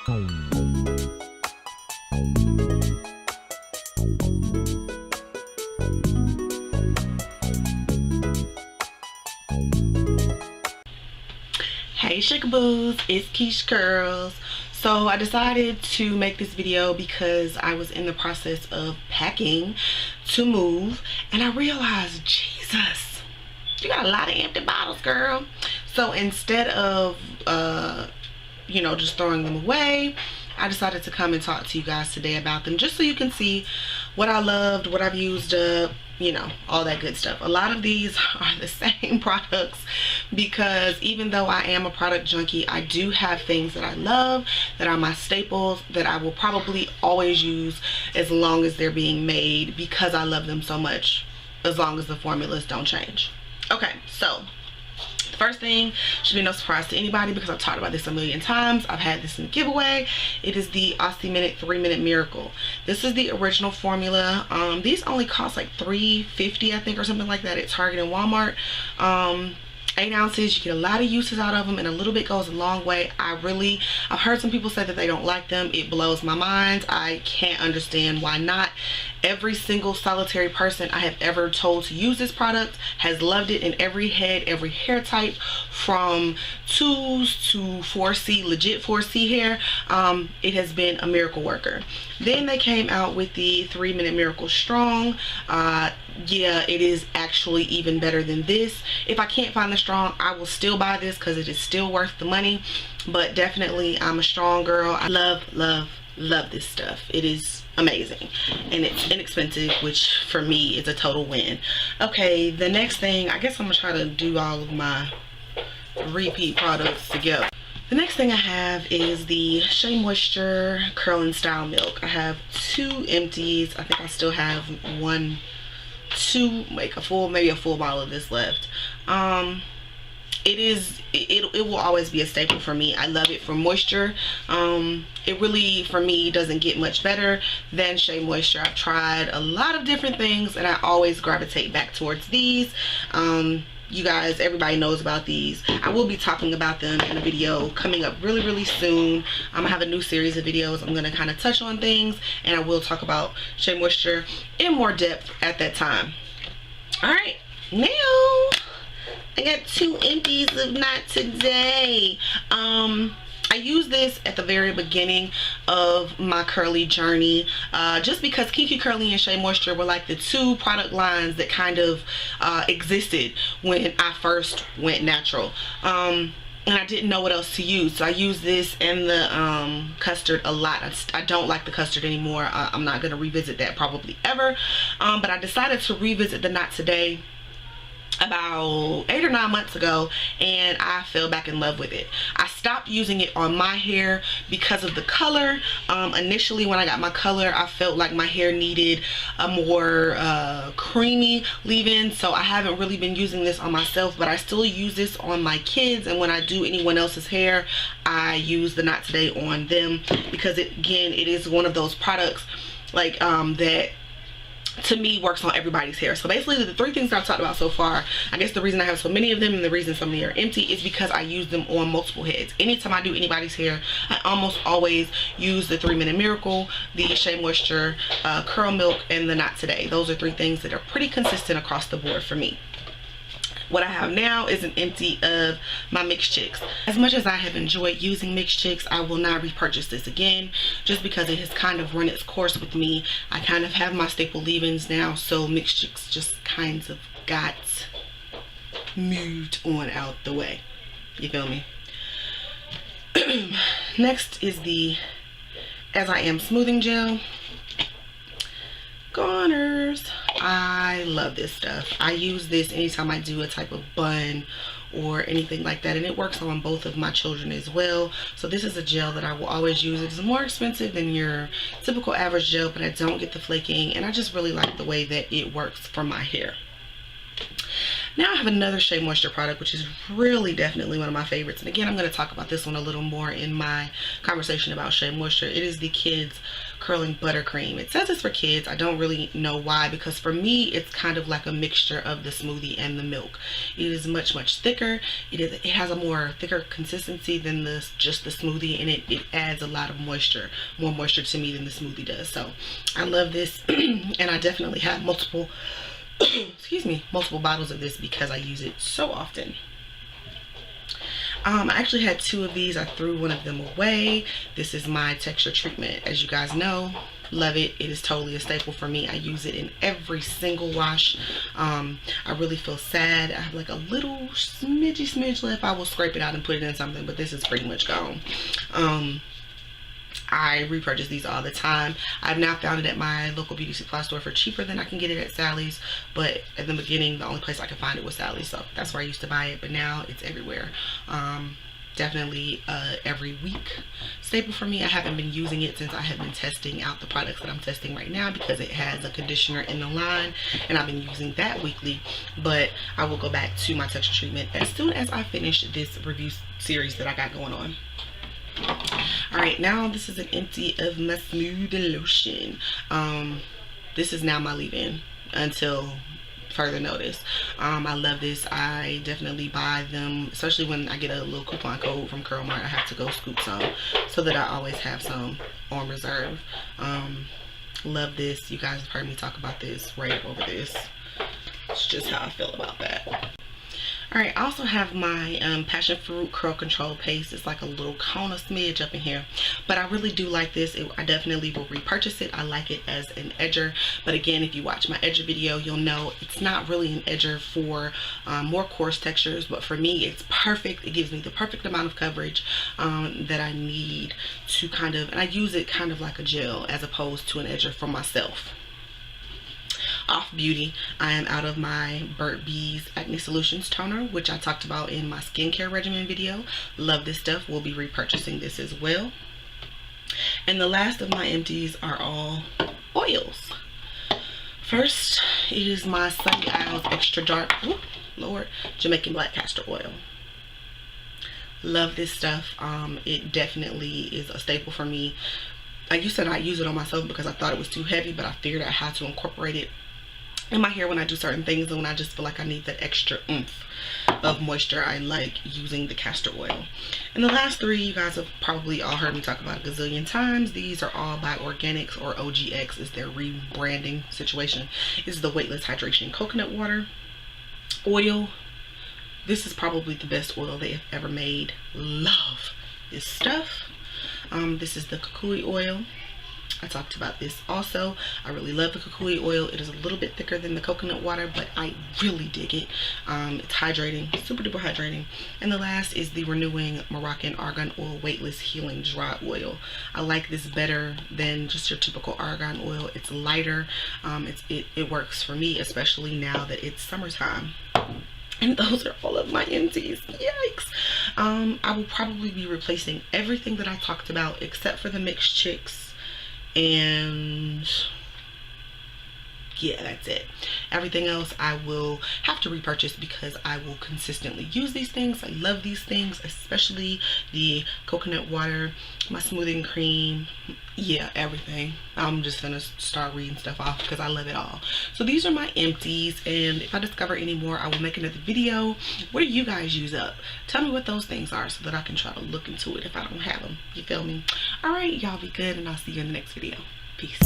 Hey Shikaboos, it's Keesh Curls. So I decided to make this video because I was in the process of packing to move and I realized, Jesus, you got a lot of empty bottles, girl. So instead of you know, just throwing them away, I decided to come and talk to you guys today about them, just so you can see what I loved, what I've used up, you know, all that good stuff. A lot of these are the same products because even though I am a product junkie, I do have things that I love that are my staples that I will probably always use as long as they're being made because I love them so much, as long as the formulas don't change. Okay, so the first thing should be no surprise to anybody because I've talked about this a million times. I've had this in the giveaway. It is the Aussie Minute 3-Minute Miracle. This is the original formula. These only cost like $3.50, I think, or something like that at Target and Walmart. 8 ounces, you get a lot of uses out of them, and a little bit goes a long way. I've heard some people say that they don't like them. It blows my mind. I can't understand why not. Every single solitary person I have ever told to use this product has loved it in every head, every hair type, from 2s to 4C, legit 4C hair. It has been a miracle worker. Then they came out with the 3-Minute Miracle Strong. Yeah, it is actually even better than this. If I can't find the strong, I will still buy this because it is still worth the money. But definitely, I'm a strong girl. I love this stuff. It is amazing and it's inexpensive, which for me is a total win. Okay, the next thing, I guess I'm gonna try to do all of my repeat products together. The next thing I have is the Shea Moisture Curl and Style Milk. I have 2 empties. I think I still have maybe a full bottle of this left. It will always be a staple for me. I love it for moisture. It really, for me, doesn't get much better than Shea Moisture. I've tried a lot of different things and I always gravitate back towards these. You guys, everybody knows about these. I will be talking about them in a video coming up really soon. I'm gonna have a new series of videos. I'm gonna kind of touch on things and I will talk about Shea Moisture in more depth at that time. All right, now I got 2 empties of Not Today. I used this at the very beginning of my curly journey, just because Kiki Curly and Shea Moisture were like the 2 product lines that kind of existed when I first went natural. And I didn't know what else to use, so I used this and the custard a lot. I don't like the custard anymore. I'm not going to revisit that probably ever, but I decided to revisit the Not Today about 8 or 9 months ago, and I fell back in love with it. I stopped using it on my hair because of the color. Initially when I got my color, I felt like my hair needed a more creamy leave-in, so I haven't really been using this on myself, but I still use this on my kids, and when I do anyone else's hair, I use the Not Today on them because it is one of those products like that to me works on everybody's hair. So basically the 3 things I've talked about so far, I guess the reason I have so many of them and the reason so many are empty is because I use them on multiple heads. Anytime I do anybody's hair, I almost always use the 3-Minute Miracle, the Shea Moisture Curl Milk, and the Not Today. Those are 3 things that are pretty consistent across the board for me. What I have now is an empty of my Mixed Chicks. As much as I have enjoyed using Mixed Chicks, I will not repurchase this again just because it has kind of run its course with me. I kind of have my staple leave-ins now, so Mixed Chicks just kind of got moved on out the way. You feel me? Next is the As I Am Smoothing Gel. Goners. I love this stuff. I use this anytime I do a type of bun or anything like that, and it works on both of my children as well. So this is a gel that I will always use. It's more expensive than your typical average gel, but I don't get the flaking, and I just really like the way that it works for my hair. Now I have another Shea Moisture product, which is really definitely one of my favorites. And again, I'm going to talk about this one a little more in my conversation about Shea Moisture. It is the Kids curling buttercream. It says it's for kids. I don't really know why, because for me it's kind of like a mixture of the smoothie and the milk. It is much thicker. It has a more thicker consistency than just the smoothie, and it adds a lot of moisture, more moisture to me than the smoothie does. So I love this and I definitely have multiple excuse me, multiple bottles of this because I use it so often. I actually had 2 of these. I threw one of them away. This is my texture treatment. As you guys know, love it. It is totally a staple for me. I use it in every single wash. I really feel sad. I have like a little smidge left. I will scrape it out and put it in something, but this is pretty much gone. I repurchase these all the time. I've now found it at my local beauty supply store for cheaper than I can get it at Sally's, but at the beginning the only place I could find it was Sally's, so that's where I used to buy it, but now it's everywhere. Definitely every week staple for me. I haven't been using it since I have been testing out the products that I'm testing right now, because it has a conditioner in the line and I've been using that weekly, but I will go back to my texture treatment as soon as I finish this review series that I got going on. Alright, now this is an empty of my smooth lotion. This is now my leave-in until further notice. I love this. I definitely buy them, especially when I get a little coupon code from Curl Mart. I have to go scoop some so that I always have some on reserve. Love this. You guys have heard me talk about this, rave over this. It's just how I feel about that. Alright, I also have my passion fruit curl control paste. It's like a little cone of smidge up in here, but I really do like this. I definitely will repurchase it. I like it as an edger, but again, if you watch my edger video, you'll know it's not really an edger for more coarse textures, but for me it's perfect. It gives me the perfect amount of coverage that I need to kind of, and I use it kind of like a gel as opposed to an edger for myself. Off Beauty, I am out of my Burt's Bees Acne Solutions toner, which I talked about in my skincare regimen video. Love this stuff. We'll be repurchasing this as well. And the last of my empties are all oils. First, it is my Sunny Isles Extra Dark, Jamaican Black Castor Oil. Love this stuff. It definitely is a staple for me. I used to not use it on myself because I thought it was too heavy, but I figured out how to incorporate it in my hair when I do certain things, and when I just feel like I need that extra oomph of moisture, I like using the castor oil. And the last 3, you guys have probably all heard me talk about a gazillion times. These are all by Organics, or OGX is their rebranding situation. This is the Weightless Hydration Coconut Water Oil. This is probably the best oil they have ever made. Love this stuff. This is the kukui oil. I talked about this also. I really love the kukui oil. It is a little bit thicker than the coconut water, but I really dig it. It's hydrating, super duper hydrating. And the last is the Renewing Moroccan Argan Oil Weightless Healing Dry Oil. I like this better than just your typical argan oil. It's lighter. It works for me, especially now that it's summertime. And those are all of my empties. Yikes. I will probably be replacing everything that I talked about except for the Mixed Chicks. And yeah, that's it. Everything else I will have to repurchase because I will consistently use these things. I love these things, especially the coconut water, my smoothing cream. Yeah, everything. I'm just gonna start reading stuff off because I love it all. So these are my empties, and if I discover any more, I will make another video. What do you guys use up? Tell me what those things are so that I can try to look into it if I don't have them. You feel me? All right, y'all be good, and I'll see you in the next video. Peace.